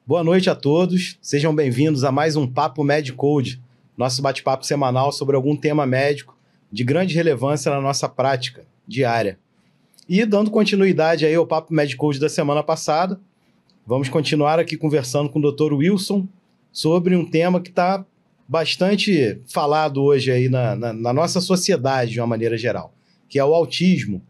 Boa noite a todos, sejam bem-vindos a mais um Papo MedCode, nosso bate-papo semanal sobre algum tema médico de grande relevância na nossa prática diária. E dando continuidade aí ao Papo MedCode da semana passada, vamos continuar aqui conversando com o Dr. Wilson sobre um tema que está bastante falado hoje aí na nossa sociedade de uma maneira geral, que é o autismo.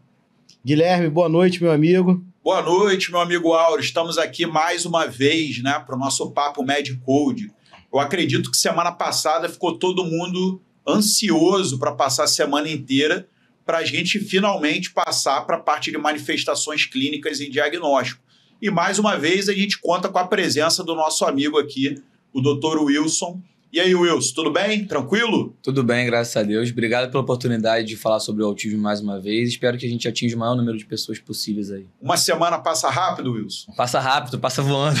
Guilherme, boa noite, meu amigo. Boa noite, meu amigo Auro. Estamos aqui mais uma vez, né, para o nosso Papo MedCode. Eu acredito que semana passada ficou todo mundo ansioso para passar a semana inteira para a gente finalmente passar para a parte de manifestações clínicas e diagnóstico. E mais uma vez a gente conta com a presença do nosso amigo aqui, o Dr. Wilson. E aí, Wilson, tudo bem? Tranquilo? Tudo bem, graças a Deus. Obrigado pela oportunidade de falar sobre o autismo mais uma vez. Espero que a gente atinja o maior número de pessoas possíveis aí. Uma semana passa rápido, Wilson? Passa rápido, passa voando.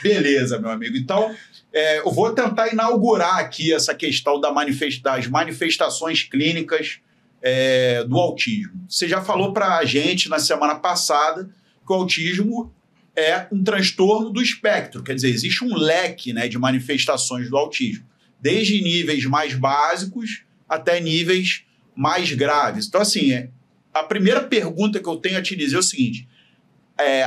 Beleza, meu amigo. Então, eu vou tentar inaugurar aqui essa questão das manifestações clínicas do autismo. Você já falou para a gente na semana passada que o autismo é um transtorno do espectro, quer dizer, existe um leque, né, de manifestações do autismo, desde níveis mais básicos até níveis mais graves. Então, assim, a primeira pergunta que eu tenho a te dizer é o seguinte,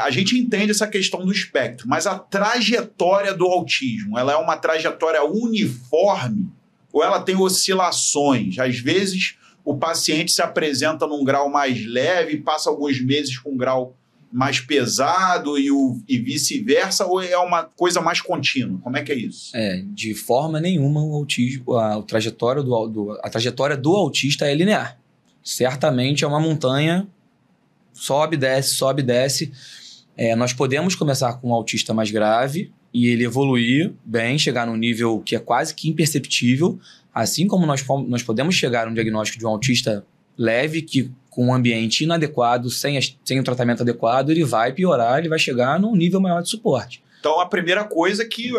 a gente entende essa questão do espectro, mas a trajetória do autismo, ela é uma trajetória uniforme ou ela tem oscilações? Às vezes, o paciente se apresenta num grau mais leve, passa alguns meses com um grau mais pesado e vice-versa, ou é uma coisa mais contínua? Como é que é isso? De forma nenhuma o autismo, a trajetória do autista é linear. Certamente é uma montanha, sobe, desce. Nós podemos começar com um autista mais grave e ele evoluir bem, chegar num nível que é quase que imperceptível, assim como nós podemos chegar a um diagnóstico de um autista leve, que com um ambiente inadequado, sem o tratamento adequado, ele vai piorar, ele vai chegar num nível maior de suporte. Então, a primeira coisa é que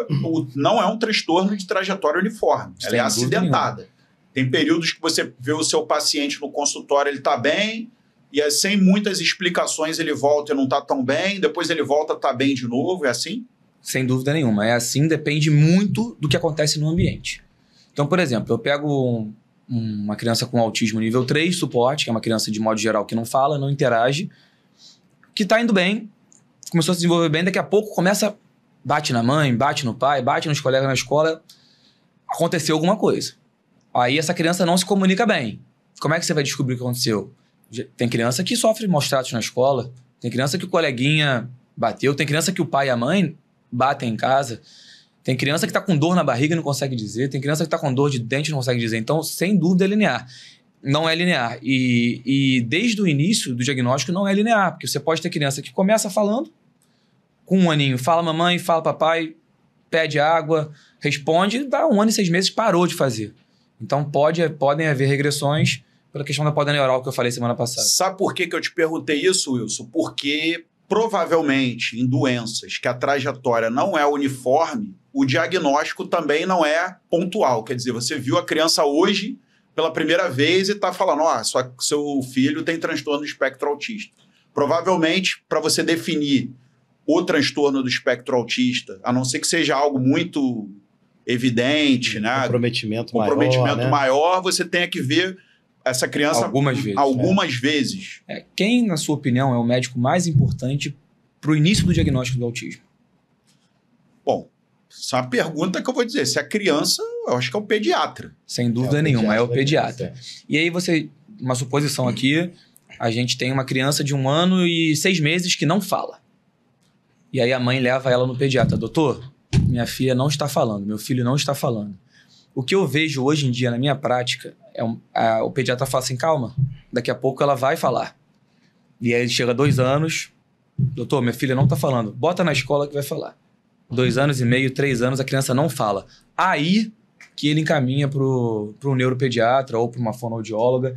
não é um transtorno de trajetória uniforme, ela é acidentada. Tem períodos que você vê o seu paciente no consultório, ele está bem, e sem muitas explicações ele volta e não está tão bem, depois ele volta a estar bem de novo, é assim? Sem dúvida nenhuma, é assim, depende muito do que acontece no ambiente. Então, por exemplo, eu pego uma criança com autismo nível 3, suporte, que é uma criança de modo geral que não fala, não interage, que está indo bem, começou a se desenvolver bem, daqui a pouco bate na mãe, bate no pai, bate nos colegas na escola, aconteceu alguma coisa. Aí essa criança não se comunica bem. Como é que você vai descobrir o que aconteceu? Tem criança que sofre maus tratos na escola, tem criança que o coleguinha bateu, tem criança que o pai e a mãe batem em casa, tem criança que está com dor na barriga e não consegue dizer. Tem criança que está com dor de dente e não consegue dizer. Então, sem dúvida, é linear. Não é linear. E desde o início do diagnóstico não é linear. Porque você pode ter criança que começa falando, com 1 aninho, fala mamãe, fala papai, pede água, responde, dá 1 ano e 6 meses, parou de fazer. Então, podem haver regressões pela questão da poda neural que eu falei semana passada. Sabe por que eu te perguntei isso, Wilson? Porque, provavelmente, em doenças que a trajetória não é uniforme, o diagnóstico também não é pontual. Quer dizer, você viu a criança hoje pela primeira vez e está falando, seu filho tem transtorno do espectro autista. Provavelmente, para você definir o transtorno do espectro autista, a não ser que seja algo muito evidente, né? Comprometimento maior, você tenha que ver essa criança algumas vezes. Quem, na sua opinião, é o médico mais importante para o início do diagnóstico do autismo? Bom, isso é uma pergunta que eu vou dizer. Se a criança, eu acho que é o pediatra. Sem dúvida nenhuma, é o pediatra. E aí uma suposição aqui, a gente tem uma criança de 1 ano e 6 meses que não fala. E aí a mãe leva ela no pediatra. Doutor, minha filha não está falando, meu filho não está falando. O que eu vejo hoje em dia na minha prática, o pediatra fala assim, calma, daqui a pouco ela vai falar. E aí chega 2 anos, doutor, minha filha não está falando, bota na escola que vai falar. 2 anos e meio, 3 anos, a criança não fala. Aí que ele encaminha para o neuropediatra ou para uma fonoaudióloga.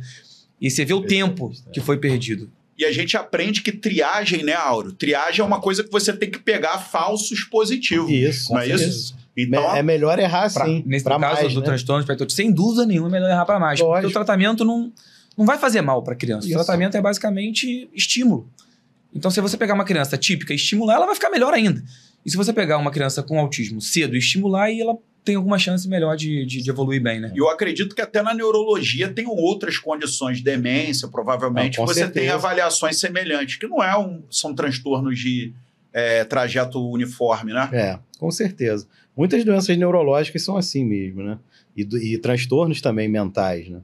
E você vê o tempo que foi perdido. E a gente aprende que triagem, né, Auro? Triagem é uma coisa que você tem que pegar falsos positivos. Isso, não é isso? Então, é melhor errar sim. Nesse caso do transtorno espectro, sem dúvida nenhuma, é melhor errar para mais. Porque o tratamento não vai fazer mal para a criança. Isso. O tratamento é basicamente estímulo. Então, se você pegar uma criança típica e estimular, ela vai ficar melhor ainda. E se você pegar uma criança com autismo cedo e estimular, aí ela tem alguma chance melhor de evoluir bem, né? E eu acredito que até na neurologia tem outras condições de demência, provavelmente, com você certeza. tem avaliações semelhantes, que não são transtornos de trajeto uniforme, né? Com certeza. Muitas doenças neurológicas são assim mesmo, né? E transtornos também mentais, né?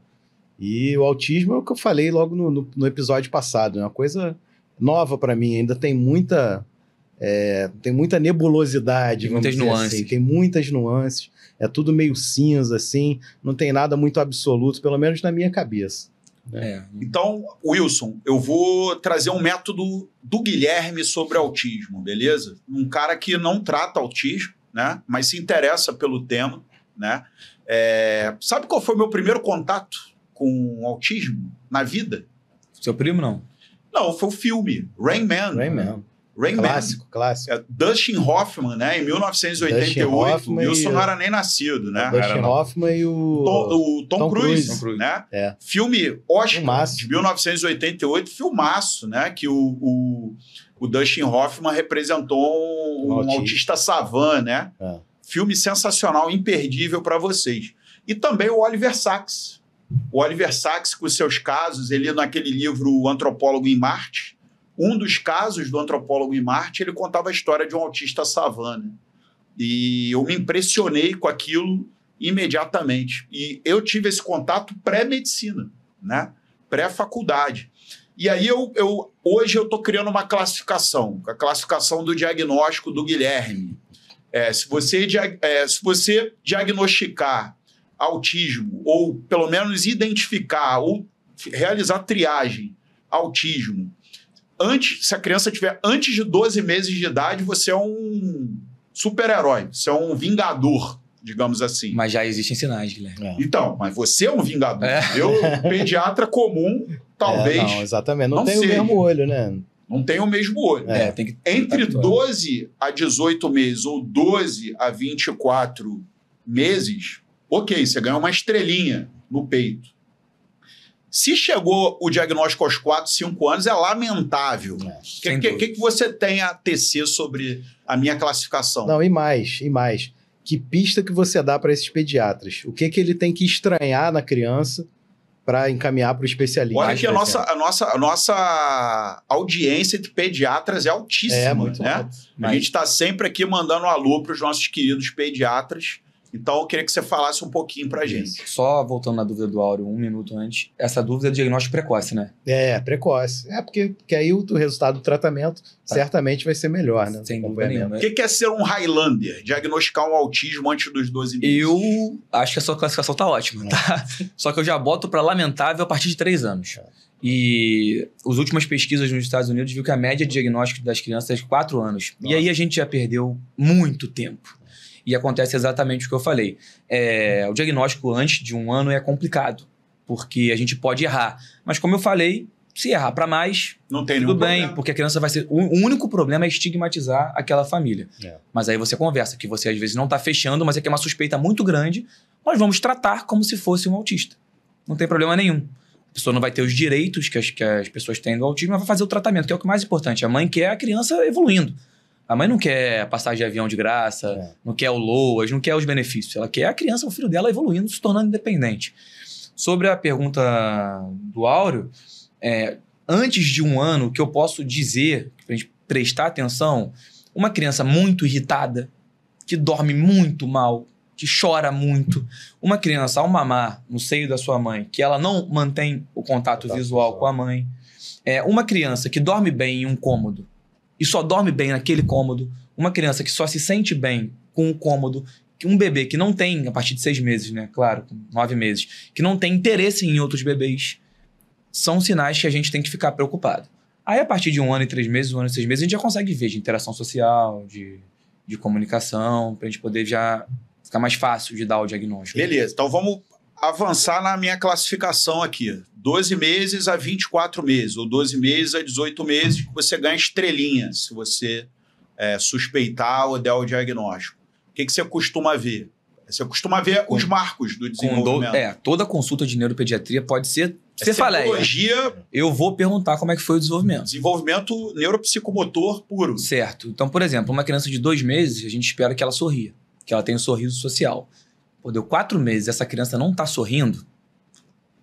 E o autismo é o que eu falei logo no episódio passado, é uma coisa nova para mim, ainda tem muita nebulosidade, Tem muitas vamos dizer nuances. assim, tem muitas nuances, é tudo meio cinza, assim, não tem nada muito absoluto, pelo menos na minha cabeça. Então, Wilson, eu vou trazer um método do Guilherme sobre autismo, beleza? Um cara que não trata autismo, né? Mas se interessa pelo tema, né? Sabe qual foi o meu primeiro contato com autismo na vida? Seu primo, não? Não, foi o filme Rain Man. Rain Clássico. Dustin Hoffman, né? Em 1988. Dustin Hoffman o Wilson não era nem nascido, né? Dustin Hoffman e o Tom Cruise, Tom Cruise. né? É. Filme Oscar Filmaço. de 1988, filmaço, né? Que o Dustin Hoffman representou um autista savant, né? Filme sensacional, imperdível para vocês. E também o Oliver Sacks. O Oliver Sacks, com seus casos, ele naquele livro O Antropólogo em Marte, um dos casos do Antropólogo em Marte, ele contava a história de um autista savant, né? E eu me impressionei com aquilo imediatamente. E eu tive esse contato pré-medicina, né? Pré-faculdade. E aí hoje eu estou criando uma classificação, a classificação do diagnóstico do Guilherme. Se você diagnosticar autismo, ou pelo menos identificar ou realizar triagem autismo, se a criança tiver antes de 12 meses de idade, você é um super-herói, você é um vingador, digamos assim. Mas já existem sinais, Guilherme. Então, mas você é um vingador. Eu, pediatra comum, talvez. Não, exatamente. Não tem seja. o mesmo olho, né? Não tem o mesmo olho. Tem que Entre 12 a 18 meses ou 12 a 24 meses, ok, você ganhou uma estrelinha no peito. Se chegou o diagnóstico aos 4, 5 anos, é lamentável. O que você tem a tecer sobre a minha classificação? Não, e mais. Que pista que você dá para esses pediatras? O que ele tem que estranhar na criança para encaminhar para o especialista? Olha que a nossa audiência de pediatras é altíssima. Muito né? alto. A gente está sempre aqui mandando um alô para os nossos queridos pediatras. Então, eu queria que você falasse um pouquinho para a gente. Só voltando na dúvida do Áureo, 1 minuto antes. Essa dúvida é do diagnóstico precoce, né? Precoce. Porque aí o resultado do tratamento certamente vai ser melhor, né? Sem dúvida nenhuma. O que é ser um Highlander? Diagnosticar um autismo antes dos 12 meses? Eu acho que a sua classificação tá ótima, tá? Só que eu já boto para lamentável a partir de 3 anos. E as últimas pesquisas nos Estados Unidos viu que a média de diagnóstico das crianças é de 4 anos. Nossa. E aí a gente já perdeu muito tempo. E acontece exatamente o que eu falei. O diagnóstico antes de 1 ano é complicado, porque a gente pode errar. Mas como eu falei, se errar para mais, não tem tudo bem, problema. porque a criança vai ser... O único problema é estigmatizar aquela família. Mas aí você conversa, que você às vezes não está fechando, mas é que é uma suspeita muito grande, nós vamos tratar como se fosse um autista. Não tem problema nenhum. A pessoa não vai ter os direitos que as pessoas têm do autismo, mas vai fazer o tratamento, que é o que mais importante. A mãe quer a criança evoluindo. A mãe não quer passagem de avião de graça, não quer o LOAS, não quer os benefícios. Ela quer a criança, o filho dela evoluindo, se tornando independente. Sobre a pergunta do Áureo, antes de 1 ano, o que eu posso dizer, para a gente prestar atenção, uma criança muito irritada, que dorme muito mal, que chora muito, uma criança ao mamar no seio da sua mãe, que ela não mantém o contato visual com a mãe, uma criança que dorme bem em um cômodo, e só dorme bem naquele cômodo, uma criança que só se sente bem com o cômodo, um bebê que não tem, a partir de 6 meses, né? Claro, com 9 meses, que não tem interesse em outros bebês, são sinais que a gente tem que ficar preocupado. Aí, a partir de 1 ano e 3 meses, 1 ano e 6 meses, a gente já consegue ver de interação social, de comunicação, pra gente poder já ficar mais fácil de dar o diagnóstico. Beleza, então vamos avançar na minha classificação aqui. 12 meses a 24 meses, ou 12 meses a 18 meses, que você ganha estrelinha, se você suspeitar ou der o diagnóstico. O que você costuma ver? Você costuma ver os marcos do desenvolvimento. Toda consulta de neuropediatria pode ser cefaleia. Eu vou perguntar como é que foi o desenvolvimento. Desenvolvimento neuropsicomotor puro. Certo. Então, por exemplo, uma criança de 2 meses, a gente espera que ela sorria, que ela tenha um sorriso social. Pô, deu 4 meses, essa criança não está sorrindo,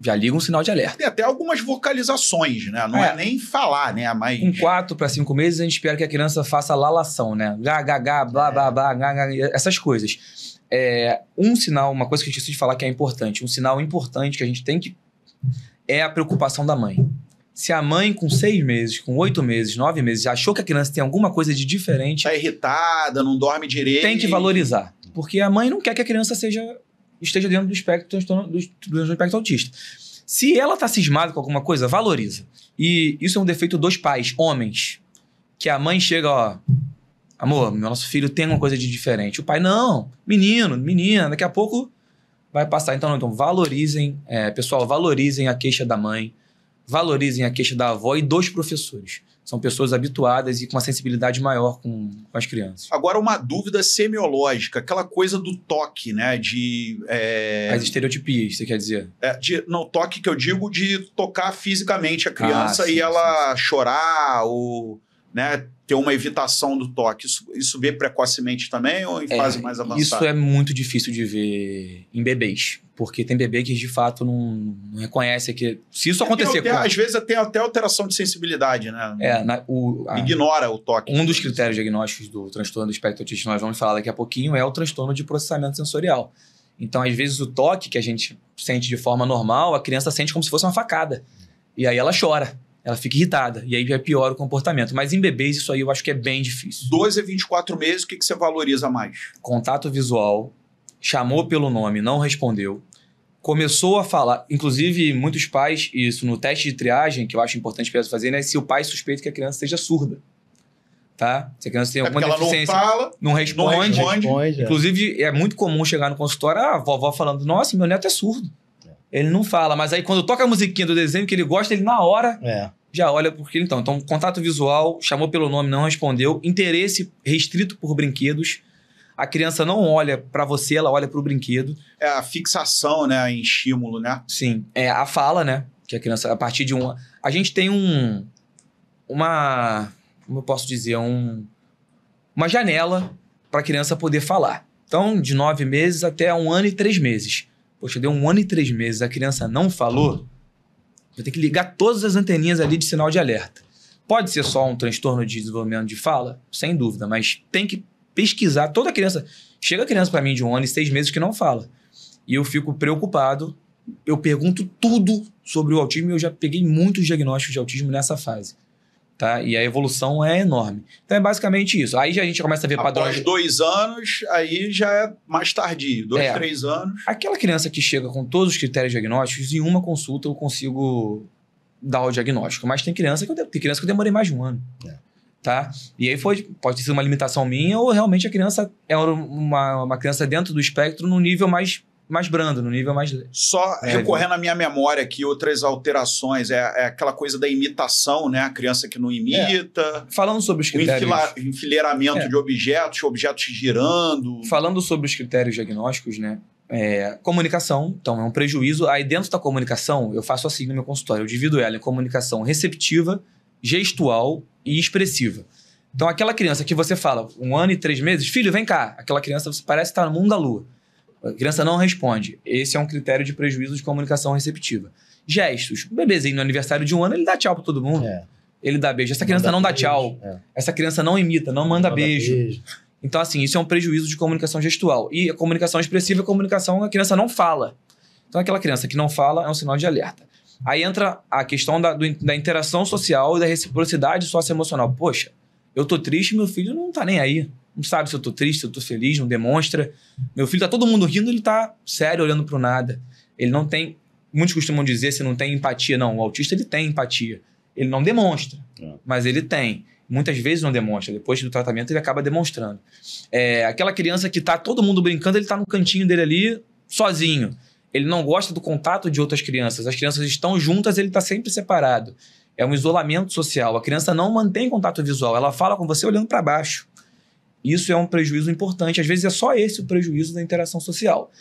já liga um sinal de alerta. Tem até algumas vocalizações, né? Não é nem falar, né? Mas... Com 4 para 5 meses, a gente espera que a criança faça lalação, né? Gá, gá, gá, blá, blá, blá, gá, gá, essas coisas. Um sinal, uma coisa que eu esqueci de falar que é importante, um sinal importante que a gente tem que... é a preocupação da mãe. Se a mãe com 6 meses, com 8 meses, 9 meses, achou que a criança tem alguma coisa de diferente... Tá irritada, não dorme direito... Tem que valorizar. Porque a mãe não quer que a criança esteja dentro do espectro autista. Se ela tá cismada com alguma coisa, valoriza. E isso é um defeito dos pais, homens. Que a mãe chega, ó... Amor, meu nosso filho tem uma coisa de diferente. O pai, não, menino, menina, daqui a pouco vai passar. Então valorizem, pessoal, valorizem a queixa da mãe, valorizem a queixa da avó e dos professores. São pessoas habituadas e com uma sensibilidade maior com as crianças. Agora, uma dúvida semiológica, aquela coisa do toque, né? As estereotipias, você quer dizer? Não, toque que eu digo de tocar fisicamente a criança e ela chorar ou... né, ter uma evitação do toque. Isso vê precocemente também ou em fase mais avançada? Isso é muito difícil de ver em bebês, porque tem bebê que de fato não reconhece que... Se isso acontecer... Às vezes tem até alteração de sensibilidade, né? Ignora o toque. Um dos critérios diagnósticos do transtorno do espectro autista, nós vamos falar daqui a pouquinho, é o transtorno de processamento sensorial. Então, às vezes, o toque que a gente sente de forma normal, a criança sente como se fosse uma facada. E aí ela chora. Ela fica irritada. E aí já piora o comportamento. Mas em bebês, isso aí eu acho que é bem difícil. 12 a 24 meses, o que você valoriza mais? Contato visual. Chamou pelo nome, não respondeu. Começou a falar. Inclusive, muitos pais, isso no teste de triagem, que eu acho importante para eles fazerem, é se o pai suspeita que a criança seja surda. Tá? Se a criança tem alguma deficiência, ela não fala, não responde. Responde. Inclusive, é muito comum chegar no consultório, a vovó falando, nossa, meu neto é surdo. Ele não fala, mas aí quando toca a musiquinha do desenho que ele gosta, ele na hora já olha porque ele... Então, contato visual, chamou pelo nome, não respondeu. Interesse restrito por brinquedos. A criança não olha para você, ela olha para o brinquedo. É a fixação, né, em estímulo, né? Sim. É a fala, né? Que a criança, a partir de uma... A gente tem uma... Como eu posso dizer? Uma janela para a criança poder falar. Então, de 9 meses até 1 ano e 3 meses. Poxa, deu 1 ano e 3 meses, a criança não falou, vai ter que ligar todas as anteninhas ali de sinal de alerta. Pode ser só um transtorno de desenvolvimento de fala? Sem dúvida, mas tem que pesquisar. Toda criança... Chega a criança para mim de 1 ano e 6 meses que não fala. E eu fico preocupado, eu pergunto tudo sobre o autismo e eu já peguei muitos diagnósticos de autismo nessa fase. Tá? E a evolução é enorme. Então é basicamente isso. Aí já a gente começa a ver padrões... Após 2 anos, aí já é mais tardio. 2, 3 anos. Aquela criança que chega com todos os critérios diagnósticos, em uma consulta eu consigo dar o diagnóstico. Mas tem criança que eu demorei mais de 1 ano. Tá? E aí pode ser uma limitação minha ou realmente a criança é uma criança dentro do espectro no nível mais brando, no nível mais... Só recorrendo à minha memória aqui, outras alterações, é aquela coisa da imitação, né? A criança que não imita. Falando sobre os critérios... O enfileiramento de objetos girando. Falando sobre os critérios diagnósticos, né? Comunicação, então é um prejuízo. Aí dentro da comunicação, eu faço assim no meu consultório, eu divido ela em comunicação receptiva, gestual e expressiva. Então aquela criança que você fala 1 ano e 3 meses, filho, vem cá. Aquela criança parece estar no mundo da lua. A criança não responde. Esse é um critério de prejuízo de comunicação receptiva. Gestos. O bebezinho no aniversário de 1 ano, ele dá tchau para todo mundo. Ele dá beijo. Essa criança não dá tchau. Essa criança não imita, não manda beijo. Então, assim, isso é um prejuízo de comunicação gestual. E a comunicação expressiva é a comunicação, a criança não fala. Então, aquela criança que não fala é um sinal de alerta. Aí entra a questão da interação social e da reciprocidade socioemocional. Poxa, eu tô triste, meu filho não tá nem aí. Não sabe se eu tô triste, se eu tô feliz, não demonstra. Meu filho tá todo mundo rindo, ele tá sério, olhando pro nada. Ele não tem... Muitos costumam dizer se não tem empatia. Não, o autista ele tem empatia. Ele não demonstra, mas ele tem. Muitas vezes não demonstra. Depois do tratamento ele acaba demonstrando. Aquela criança que tá todo mundo brincando, ele tá no cantinho dele ali, sozinho. Ele não gosta do contato de outras crianças. As crianças estão juntas, ele tá sempre separado. É um isolamento social. A criança não mantém contato visual. Ela fala com você olhando para baixo. Isso é um prejuízo importante. Às vezes é só esse o prejuízo da interação social.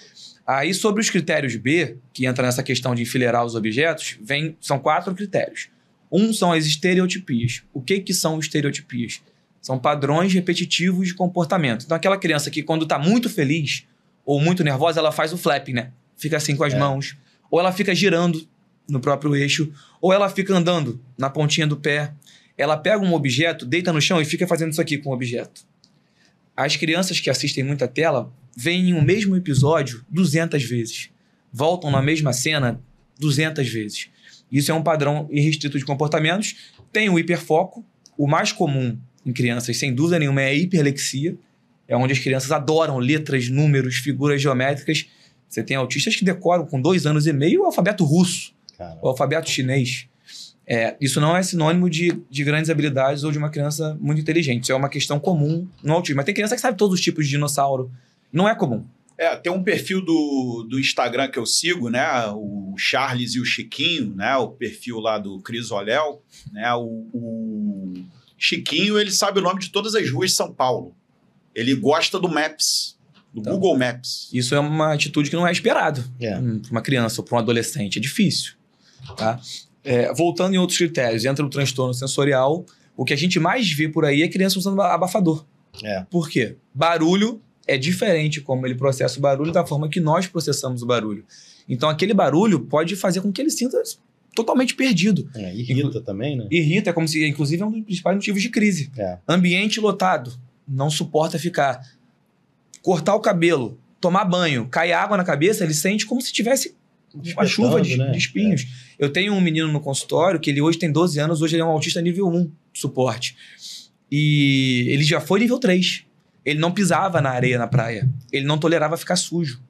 Aí, sobre os critérios B, que entra nessa questão de enfileirar os objetos, são 4 critérios. Um são as estereotipias. O que são estereotipias? São padrões repetitivos de comportamento. Então, aquela criança que, quando está muito feliz ou muito nervosa, ela faz o flapping, né? Fica assim com as mãos. Ou ela fica girando no próprio eixo. Ou ela fica andando na pontinha do pé. Ela pega um objeto, deita no chão e fica fazendo isso aqui com o objeto. As crianças que assistem muita tela veem o mesmo episódio 200 vezes. Voltam na mesma cena 200 vezes. Isso é um padrão irrestrito de comportamentos. Tem o hiperfoco. O mais comum em crianças, sem dúvida nenhuma, é a hiperlexia. É onde as crianças adoram letras, números, figuras geométricas. Você tem autistas que decoram com 2 anos e meio o alfabeto russo, o alfabeto chinês. Isso não é sinônimo de grandes habilidades ou de uma criança muito inteligente. Isso é uma questão comum no autismo. Mas tem criança que sabe todos os tipos de dinossauro. Não é comum. Tem um perfil do Instagram que eu sigo, né? O Charles e o Chiquinho, né? O perfil lá do Cris Oléu, né? O Chiquinho, ele sabe o nome de todas as ruas de São Paulo. Ele gosta do Maps, do Google Maps. Isso é uma atitude que não é esperado para uma criança ou para um adolescente. É difícil, tá? Voltando em outros critérios, entra o transtorno sensorial. O que a gente mais vê por aí é criança usando abafador. Por quê? Barulho é diferente como ele processa o barulho da forma que nós processamos o barulho. Então, aquele barulho pode fazer com que ele sinta totalmente perdido. Irrita também, né? Irrita, é como se, inclusive, é um dos principais motivos de crise. Ambiente lotado, não suporta ficar. Cortar o cabelo, tomar banho, cair água na cabeça, ele sente como se tivesse uma chuva de espinhos. Eu tenho um menino no consultório que ele hoje tem 12 anos, hoje ele é um autista nível 1 de suporte. E ele já foi nível 3. Ele não pisava na areia na praia. Ele não tolerava ficar sujo.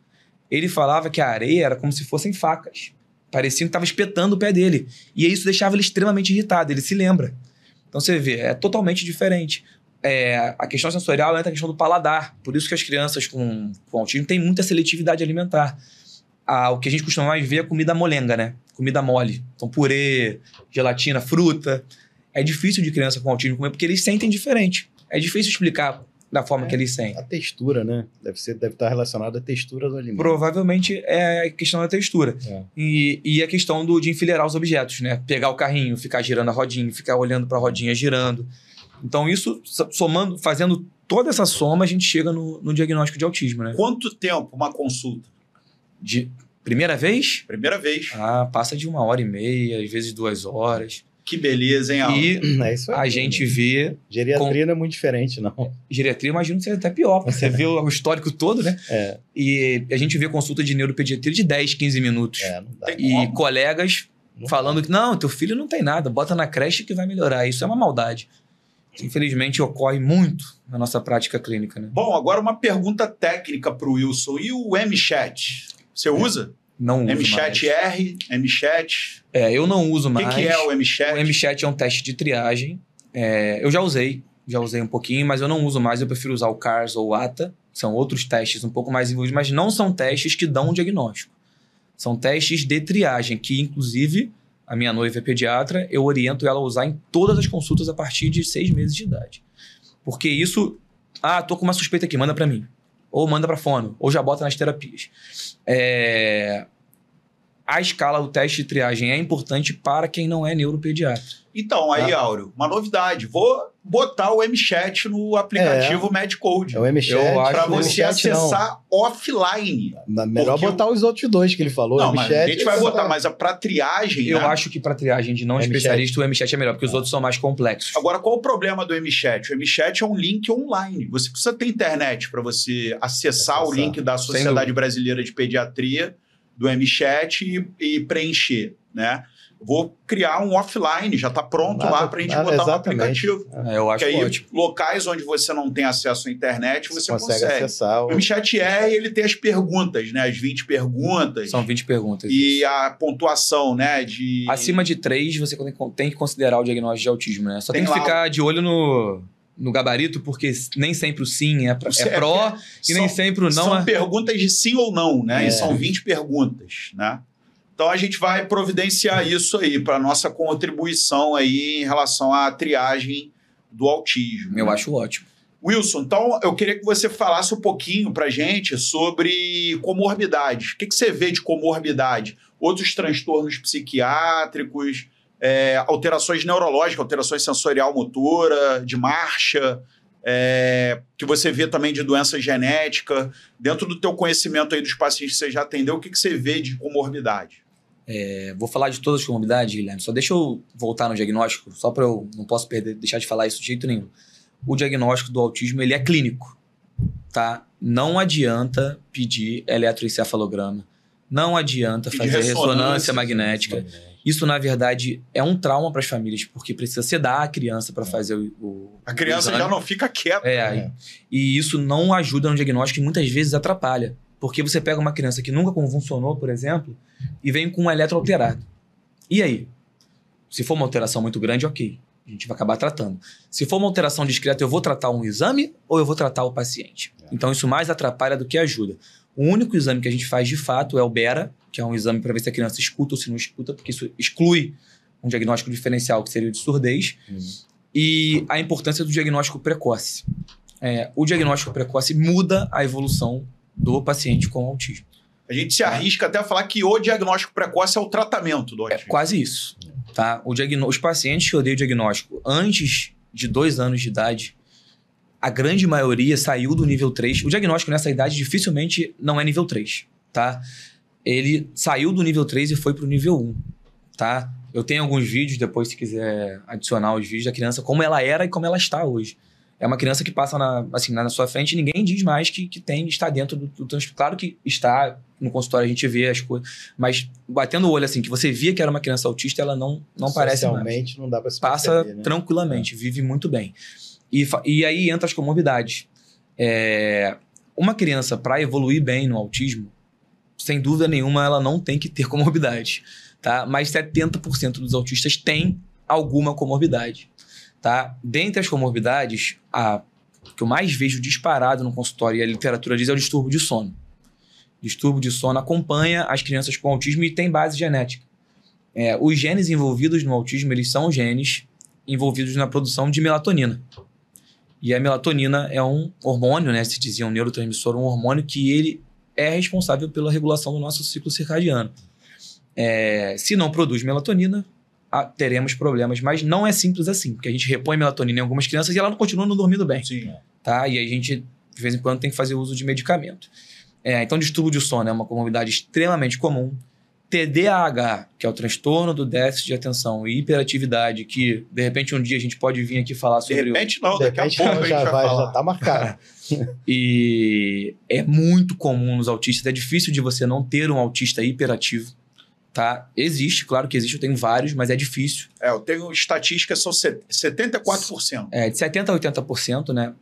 Ele falava que a areia era como se fossem facas. Parecia que estava espetando o pé dele. E isso deixava ele extremamente irritado. Ele se lembra. Então você vê, é totalmente diferente. A questão sensorial entra a questão do paladar. Por isso que as crianças com autismo têm muita seletividade alimentar. O que a gente costuma mais ver é comida molenga, né? Comida mole. Então purê, gelatina, fruta. É difícil de criança com autismo comer porque eles sentem diferente. É difícil explicar da forma que eles sentem. A textura, né? Deve estar relacionada à textura do alimento. Provavelmente é a questão da textura. E a questão de enfileirar os objetos, né? Pegar o carrinho, ficar girando a rodinha, ficar olhando para a rodinha girando. Então, isso, somando, fazendo toda essa soma, a gente chega no diagnóstico de autismo, né? Quanto tempo uma consulta? De primeira vez? Primeira vez. Passa de 1h30, às vezes 2 horas. Que beleza, hein, Aldo? E isso a gente vê... Geriatria não é muito diferente, não. Geriatria, imagino que seja até pior. Você vê o histórico todo, né? E a gente vê consulta de neuropediatria de 10, 15 minutos. Não dá. E colegas falando que, não, teu filho não tem nada, bota na creche que vai melhorar. Isso é uma maldade. Infelizmente, ocorre muito na nossa prática clínica, né? Bom, agora uma pergunta técnica para o Wilson. E o MChat? Você usa? Não uso MChat mais. R, MChat? Eu não uso mais. O que é o MChat? O MChat é um teste de triagem. Eu já usei um pouquinho, mas eu não uso mais. Eu prefiro usar o CARS ou o ATA. São outros testes um pouco mais envolvidos, mas não são testes que dão um diagnóstico. São testes de triagem, que inclusive a minha noiva é pediatra, eu oriento ela a usar em todas as consultas a partir de 6 meses de idade. Porque isso... tô com uma suspeita aqui, manda para mim. Ou manda para fono, ou já bota nas terapias. A escala do teste de triagem é importante para quem não é neuropediatra. Então, aí, Áureo, uma novidade. Vou botar o MChat no aplicativo MedCode. É o MChat. Para você acessar offline. Melhor botar os outros 2 que ele falou. Não, mas a gente vai botar, mas para triagem... Eu acho que para triagem de não especialista, o MChat é melhor, porque os outros são mais complexos. Agora, qual o problema do MChat? O MChat é um link online. Você precisa ter internet para você acessar o link da Sociedade Brasileira de Pediatria, do MChat e preencher, né? Vou criar um offline, já está pronto lá para a gente botar no aplicativo. Eu acho aí, ótimo. Locais onde você não tem acesso à internet, você consegue acessar. O MChat ele tem as perguntas, né? As 20 perguntas. São 20 perguntas. E a pontuação, né? Acima de 3, você tem que considerar o diagnóstico de autismo, né? Só tem que ficar de olho no gabarito, porque nem sempre o sim é pró e nem sempre o não são perguntas de sim ou não, né? E são 20 perguntas, né? Então, a gente vai providenciar isso aí para nossa contribuição aí em relação à triagem do autismo. Eu acho ótimo. Wilson, então eu queria que você falasse um pouquinho pra gente sobre comorbidades. O que você vê de comorbidade? Outros transtornos psiquiátricos, alterações neurológicas, alterações sensorial-motora, de marcha, que você vê também de doença genética. Dentro do teu conhecimento aí dos pacientes que você já atendeu, o que você vê de comorbidade? Vou falar de todas as comorbidades, Guilherme. Só deixa eu voltar no diagnóstico, só para eu não posso deixar de falar isso de jeito nenhum. O diagnóstico do autismo ele é clínico, tá? Não adianta pedir eletroencefalograma, não adianta fazer ressonância magnética. Isso, na verdade, é um trauma para as famílias, porque precisa sedar a criança para fazer a criança já não fica quieta. E isso não ajuda no diagnóstico e muitas vezes atrapalha. Porque você pega uma criança que nunca convulsionou, por exemplo, e vem com um eletro alterado. E aí? Se for uma alteração muito grande, ok. A gente vai acabar tratando. Se for uma alteração discreta, eu vou tratar um exame ou eu vou tratar o paciente? Então, isso mais atrapalha do que ajuda. O único exame que a gente faz de fato é o BERA, que é um exame para ver se a criança escuta ou se não escuta, porque isso exclui um diagnóstico diferencial, que seria o de surdez. E a importância do diagnóstico precoce. O diagnóstico precoce muda a evolução do paciente com autismo. A gente se arrisca até a falar que o diagnóstico precoce é o tratamento do autismo. É quase isso. Tá? Os pacientes que odeiam o diagnóstico antes de 2 anos de idade, a grande maioria saiu do nível 3. O diagnóstico nessa idade dificilmente não é nível 3. Tá? Ele saiu do nível 3 e foi para o nível 1. Tá? Eu tenho alguns vídeos, depois se quiser adicionar os vídeos da criança, como ela era e como ela está hoje. É uma criança que passa na sua frente e ninguém diz mais que está dentro do transtorno. Claro que está no consultório, a gente vê as coisas, mas batendo o olho assim, que você via que era uma criança autista, ela não parece mais. Socialmente não dá para se passa perceber, né? tranquilamente, vive muito bem. E aí entra as comorbidades. Uma criança, para evoluir bem no autismo, sem dúvida nenhuma, ela não tem que ter comorbidade. Tá? Mas 70% dos autistas têm alguma comorbidade. Tá? Dentre as comorbidades, a que eu mais vejo disparado no consultório, e a literatura diz, é o distúrbio de sono. Distúrbio de sono acompanha as crianças com autismo e tem base genética. Os genes envolvidos no autismo, eles são genes envolvidos na produção de melatonina. E a melatonina é um hormônio, né? Se dizia um neurotransmissor, um hormônio que ele é responsável pela regulação do nosso ciclo circadiano. Se não produz melatonina, teremos problemas, mas não é simples assim, porque a gente repõe melatonina em algumas crianças e ela não continua não dormindo bem. Sim. Tá? E aí a gente, de vez em quando, tem que fazer uso de medicamento. Então, distúrbio de sono é uma comorbidade extremamente comum. TDAH, que é o transtorno do déficit de atenção e hiperatividade, que, de repente, um dia a gente pode vir aqui falar sobre... De repente não, daqui a pouco a gente já vai falar. Já tá marcado. E é muito comum nos autistas, é difícil de você não ter um autista hiperativo. Tá? Existe, claro que existe, eu tenho vários, mas é difícil. Eu tenho estatísticas, são 74%. De 70% a 80%, né?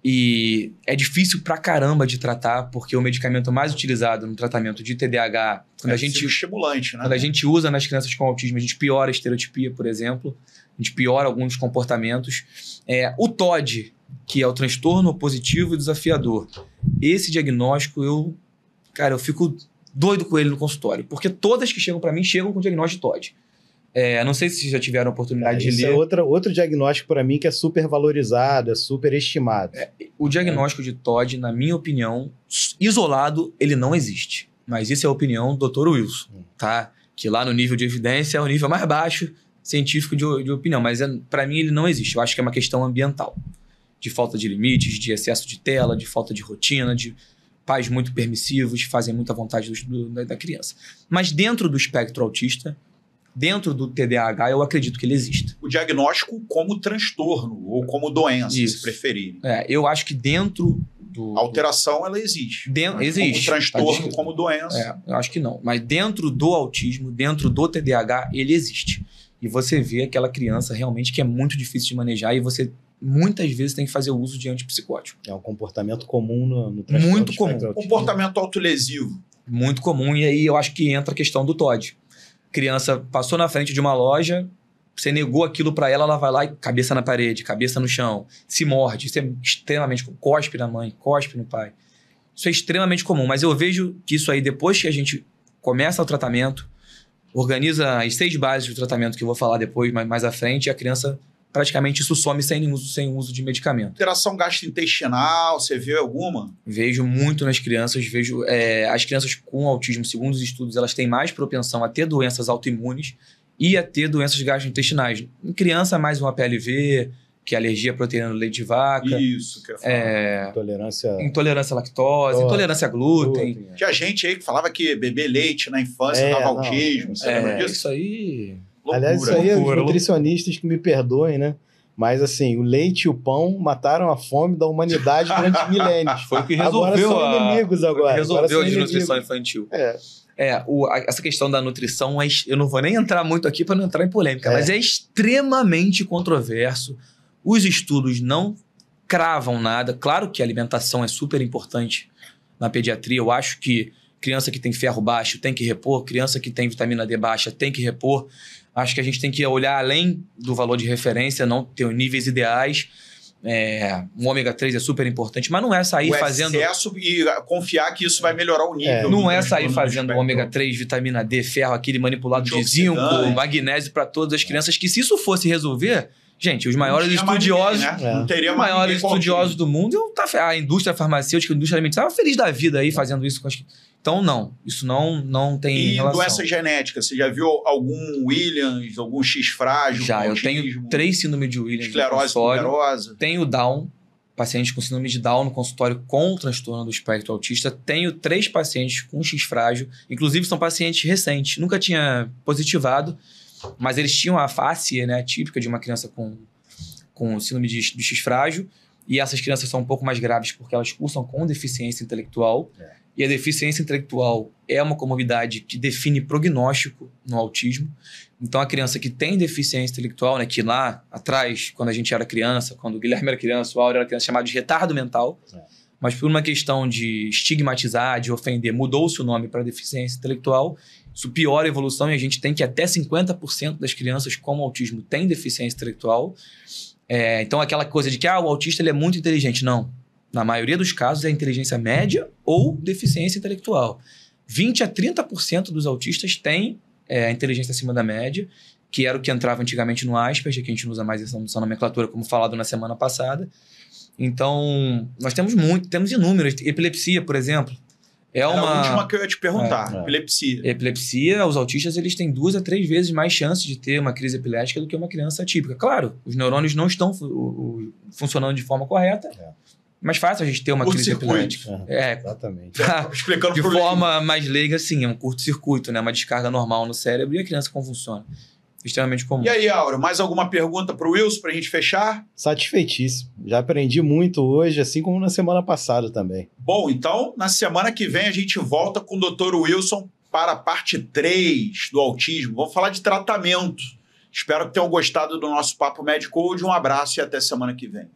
E é difícil pra caramba de tratar, porque o medicamento mais utilizado no tratamento de TDAH, quando a gente estimulante, né? Quando a gente usa nas crianças com autismo, a gente piora a estereotipia, por exemplo, a gente piora alguns comportamentos. O TOD, que é o transtorno positivo e desafiador, esse diagnóstico eu fico doido com ele no consultório, porque todas que chegam para mim chegam com diagnóstico de TOD. Não sei se vocês já tiveram a oportunidade de ler. Isso é outro diagnóstico para mim que é super valorizado, é super estimado. O diagnóstico de TOD, na minha opinião, isolado, ele não existe. Mas isso é a opinião do Dr. Wilson, tá? Que lá no nível de evidência é o nível mais baixo científico de opinião. Mas para mim ele não existe. Eu acho que é uma questão ambiental. De falta de limites, de excesso de tela, de falta de rotina, de pais muito permissivos, fazem muita vontade da criança. Mas dentro do espectro autista, dentro do TDAH, eu acredito que ele exista. O diagnóstico como transtorno ou como doença, se preferirem. Eu acho que dentro do... A alteração, ela existe. Existe. Como transtorno, como doença. Eu acho que não. Mas dentro do autismo, dentro do TDAH, ele existe. E você vê aquela criança realmente que é muito difícil de manejar e você muitas vezes tem que fazer uso de antipsicótico. É um comportamento comum no transtorno. Muito comum. Comportamento autolesivo. Muito comum. E aí eu acho que entra a questão do TOD. Criança passou na frente de uma loja, você negou aquilo para ela, ela vai lá e cabeça na parede, cabeça no chão, se morde. Isso é extremamente comum. Cospe na mãe, cospe no pai. Isso é extremamente comum. Mas eu vejo que isso aí, depois que a gente começa o tratamento, organiza as 6 bases do tratamento que eu vou falar depois, mais à frente, e a criança praticamente isso some sem uso de medicamento. Alteração gastrointestinal, você vê alguma? Vejo muito nas crianças, vejo as crianças com autismo, segundo os estudos, elas têm mais propensão a ter doenças autoimunes e a ter doenças gastrointestinais. Em criança, mais uma PLV, que é alergia à proteína do leite de vaca. Isso, que eu falo. Intolerância à lactose, intolerância a glúten. Tinha gente aí que falava que beber leite na infância dava autismo. Você lembra disso? Isso aí... Loucura. Aliás, isso aí é os nutricionistas que me perdoem, né? Mas assim, o leite e o pão mataram a fome da humanidade durante milênios. Foi o que resolveu agora são inimigos agora. Resolveu a desnutrição infantil. Essa questão da nutrição, eu não vou nem entrar muito aqui para não entrar em polêmica, mas é extremamente controverso. Os estudos não cravam nada. Claro que a alimentação é super importante na pediatria. Eu acho que criança que tem ferro baixo tem que repor, criança que tem vitamina D baixa tem que repor. Acho que a gente tem que olhar além do valor de referência, não ter níveis ideais. O ômega 3 é super importante, mas não é sair fazendo... O excesso e confiar que isso vai melhorar o nível. Não é sair fazendo ômega 3, vitamina D, ferro, aquele manipulado de zinco, magnésio para todas as crianças, que se isso fosse resolver... Gente, os maiores estudiosos, Não teria os maiores estudiosos do mundo, a indústria farmacêutica, a indústria alimentar, estava feliz da vida aí fazendo isso com as... Então, não. Isso não tem relação. E doença genética? Você já viu algum Williams, algum X frágil? Já, eu tenho 3 síndromes de Williams. Esclerose tuberosa. Tenho Down, paciente com síndrome de Down no consultório com transtorno do espectro autista. Tenho 3 pacientes com X frágil. Inclusive, são pacientes recentes. Nunca tinha positivado, mas eles tinham a face, né, típica de uma criança com síndrome de X frágil. E essas crianças são um pouco mais graves porque elas cursam com deficiência intelectual. E a deficiência intelectual é uma comorbidade que define prognóstico no autismo. Então, a criança que tem deficiência intelectual, né, que lá atrás, quando a gente era criança, quando o Guilherme era criança, o Áureo era criança, chamado de retardo mental, mas por uma questão de estigmatizar, de ofender, mudou-se o nome para deficiência intelectual. Isso piora a evolução e a gente tem que até 50% das crianças com autismo têm deficiência intelectual. Então, aquela coisa de que o autista ele é muito inteligente. Não. Na maioria dos casos, é inteligência média ou deficiência intelectual. 20% a 30% dos autistas têm inteligência acima da média, que era o que entrava antigamente no Asperger, que a gente não usa mais essa nomenclatura, como falado na semana passada. Então, nós temos inúmeras. Epilepsia, por exemplo. A última que eu ia te perguntar, epilepsia. Epilepsia, os autistas eles têm 2 a 3 vezes mais chances de ter uma crise epilética do que uma criança atípica. Claro, os neurônios não estão funcionando de forma correta, mais fácil a gente ter uma crise epilética. Exatamente. Explicando de forma mais leiga, sim, é um curto-circuito, né? Uma descarga normal no cérebro e a criança convulsiona. Extremamente comum. E aí, Áureo, mais alguma pergunta para o Wilson para a gente fechar? Satisfeitíssimo. Já aprendi muito hoje, assim como na semana passada também. Bom, então, na semana que vem a gente volta com o Dr. Wilson para a parte 3 do autismo. Vamos falar de tratamento. Espero que tenham gostado do nosso Papo Med Code. Um abraço e até semana que vem.